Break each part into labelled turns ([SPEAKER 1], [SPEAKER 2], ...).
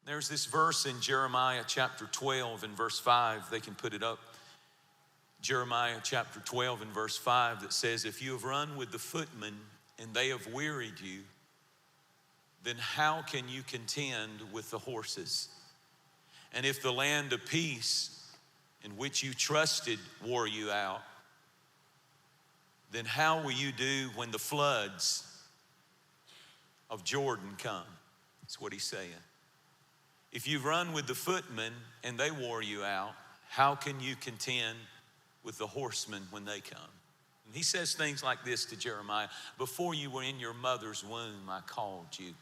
[SPEAKER 1] There's this verse in Jeremiah chapter 12 and verse 5. They can put it up. Jeremiah chapter 12 and verse 5 that says, if you have run with the footmen and they have wearied you, then how can you contend with the horses? And if the land of peace in which you trusted wore you out, then how will you do when the floods of Jordan come? That's what he's saying. If you've run with the footmen and they wore you out, how can you contend with the horsemen when they come? And he says things like this to Jeremiah. Before you were in your mother's womb, I called you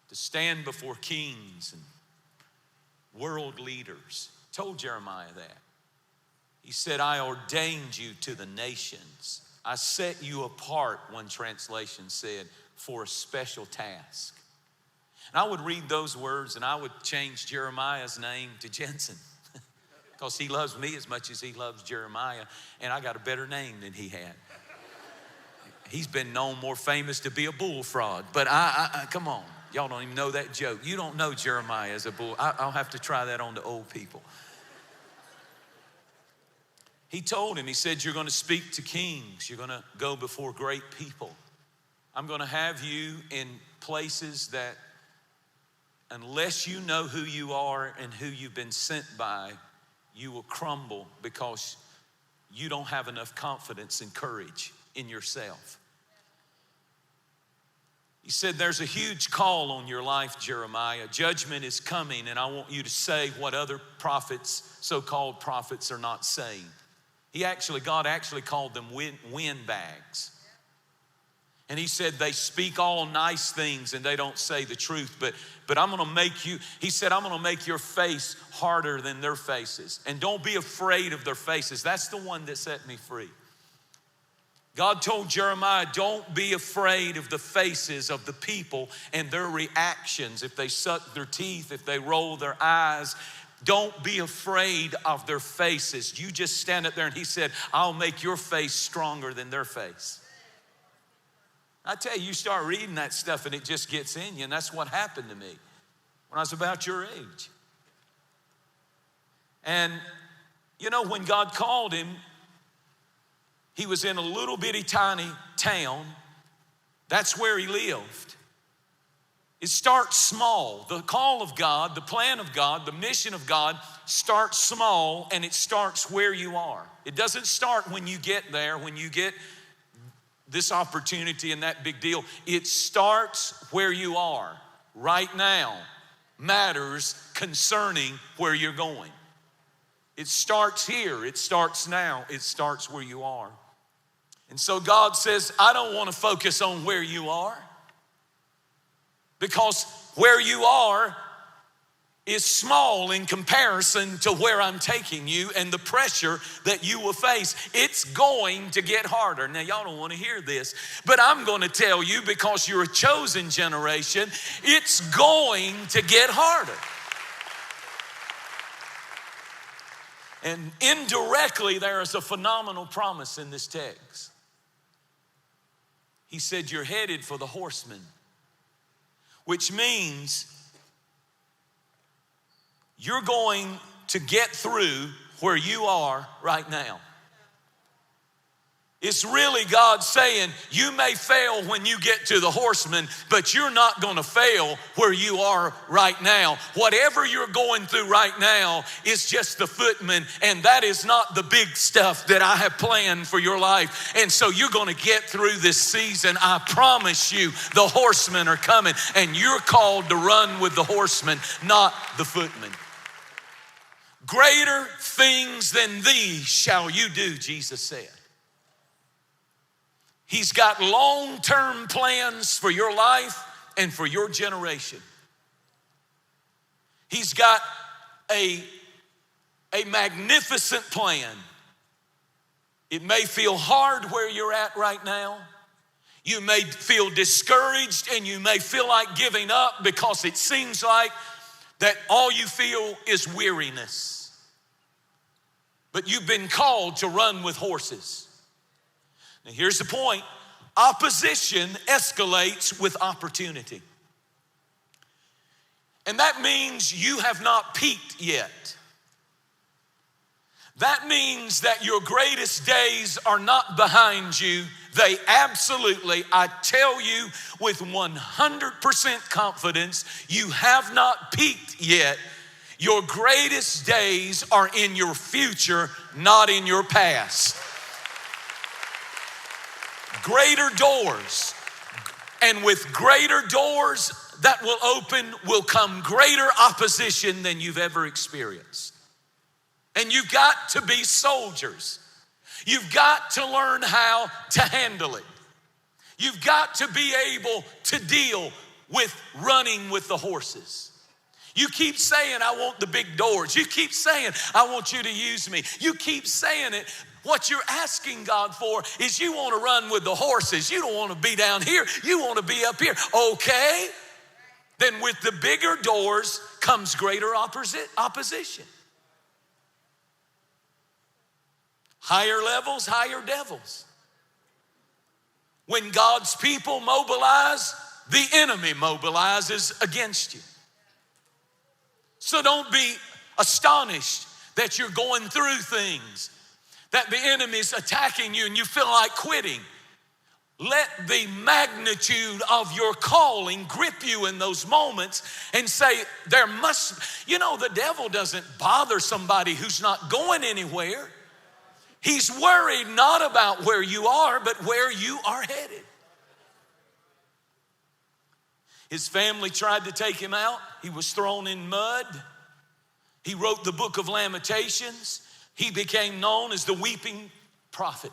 [SPEAKER 1] to stand before kings and world leaders. Told Jeremiah that. He said, I ordained you to the nations. I set you apart, one translation said, for a special task. And I would read those words and I would change Jeremiah's name to Jentezen because he loves me as much as he loves Jeremiah, and I got a better name than he had. He's been known more famous to be a bullfrog, but I come on. Y'all don't even know that joke. You don't know Jeremiah as a bull. I'll have to try that on the old people. He told him, he said, you're going to speak to kings. You're going to go before great people. I'm going to have you in places that unless you know who you are and who you've been sent by, you will crumble because you don't have enough confidence and courage in yourself. He said, there's a huge call on your life, Jeremiah. Judgment is coming, and I want you to say what other prophets, so-called prophets, are not saying. God actually called them windbags. And he said they speak all nice things and they don't say the truth, but I'm gonna make you, he said, I'm gonna make your face harder than their faces. And don't be afraid of their faces. That's the one that set me free. God told Jeremiah, don't be afraid of the faces of the people and their reactions. If they suck their teeth, if they roll their eyes, don't be afraid of their faces. You just stand up there, and he said, I'll make your face stronger than their face. I tell you, you start reading that stuff and it just gets in you, and that's what happened to me when I was about your age. And you know, when God called him, he was in a little bitty tiny town. That's where he lived. It starts small. The call of God, the plan of God, the mission of God starts small, and it starts where you are. It doesn't start when you get there, when you get this opportunity and that big deal. It starts where you are right now. Matters concerning where you're going. It starts here. It starts now. It starts where you are. And so God says, I don't want to focus on where you are, because where you are is small in comparison to where I'm taking you and the pressure that you will face. It's going to get harder. Now, y'all don't want to hear this, but I'm going to tell you, because you're a chosen generation, it's going to get harder. And indirectly, there is a phenomenal promise in this text. He said, you're headed for the horsemen, which means you're going to get through where you are right now. It's really God saying, you may fail when you get to the horsemen, but you're not going to fail where you are right now. Whatever you're going through right now is just the footmen, and that is not the big stuff that I have planned for your life. And so you're going to get through this season. I promise you, the horsemen are coming, and you're called to run with the horsemen, not the footmen. Greater things than these shall you do, Jesus said. He's got long-term plans for your life and for your generation. He's got a magnificent plan. It may feel hard where you're at right now. You may feel discouraged, and you may feel like giving up because it seems like that all you feel is weariness. But you've been called to run with horses. Now, here's the point. Opposition escalates with opportunity. And that means you have not peaked yet. That means that your greatest days are not behind you. They absolutely, I tell you with 100% confidence, you have not peaked yet. Your greatest days are in your future, not in your past. Greater doors. And with greater doors that will open will come greater opposition than you've ever experienced. And you've got to be soldiers. You've got to learn how to handle it. You've got to be able to deal with running with the horses. You keep saying, I want the big doors. You keep saying, I want you to use me. You keep saying it. What you're asking God for is you want to run with the horses. You don't want to be down here. You want to be up here. Okay. Then with the bigger doors comes greater opposition. Higher levels, higher devils. When God's people mobilize, the enemy mobilizes against you. So don't be astonished that you're going through things, that the enemy's attacking you and you feel like quitting. Let the magnitude of your calling grip you in those moments and say, the devil doesn't bother somebody who's not going anywhere. He's worried not about where you are, but where you are headed. His family tried to take him out. He was thrown in mud. He wrote the book of Lamentations. He became known as the weeping prophet.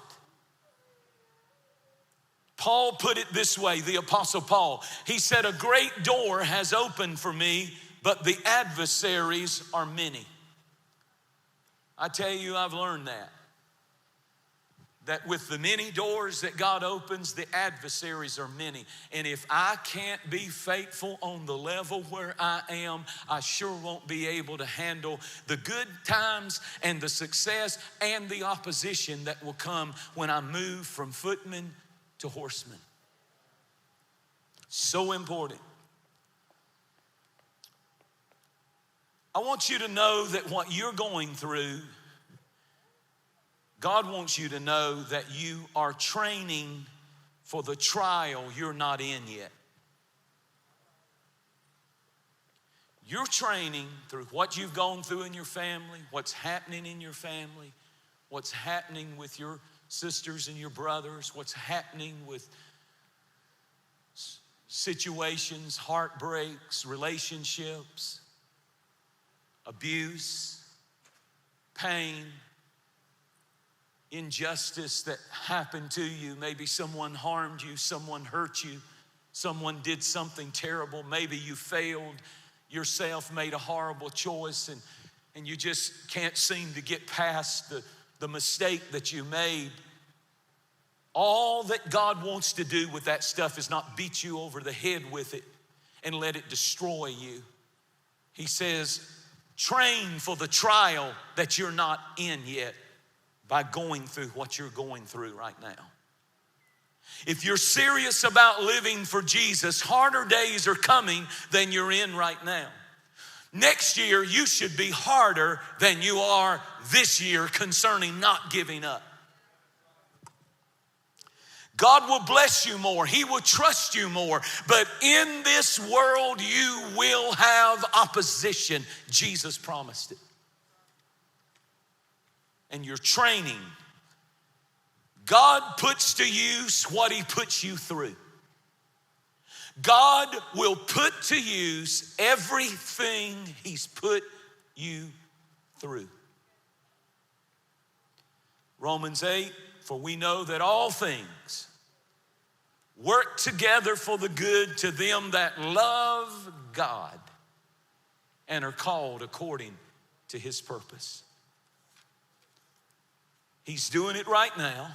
[SPEAKER 1] Paul put it this way, the Apostle Paul. He said, a great door has opened for me, but the adversaries are many. I tell you, I've learned that with the many doors that God opens, the adversaries are many. And if I can't be faithful on the level where I am, I sure won't be able to handle the good times and the success and the opposition that will come when I move from footman to horseman. So important. I want you to know that what you're going through, God wants you to know that you are training for the trial you're not in yet. You're training through what you've gone through in your family, what's happening in your family, what's happening with your sisters and your brothers, what's happening with situations, heartbreaks, relationships, abuse, pain, injustice that happened to you. Maybe someone harmed you, someone hurt you, someone did something terrible. Maybe you failed yourself, made a horrible choice, and you just can't seem to get past the mistake that you made. All that God wants to do with that stuff is not beat you over the head with it and let it destroy you. He says, train for the trial that you're not in yet by going through what you're going through right now. If you're serious about living for Jesus, harder days are coming than you're in right now. Next year, you should be harder than you are this year concerning not giving up. God will bless you more. He will trust you more. But in this world, you will have opposition. Jesus promised it. And you're training. God puts to use what He puts you through. God will put to use everything He's put you through. Romans 8, for we know that all things work together for the good to them that love God and are called according to His purpose. He's doing it right now.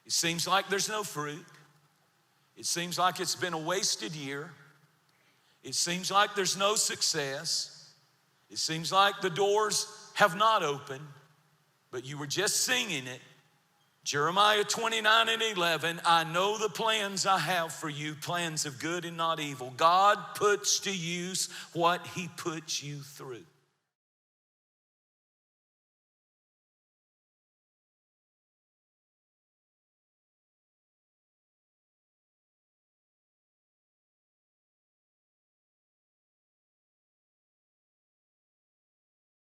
[SPEAKER 1] It seems like there's no fruit. It seems like it's been a wasted year. It seems like there's no success. It seems like the doors have not opened, but you were just singing it. Jeremiah 29:11, I know the plans I have for you, plans of good and not evil. God puts to use what he puts you through.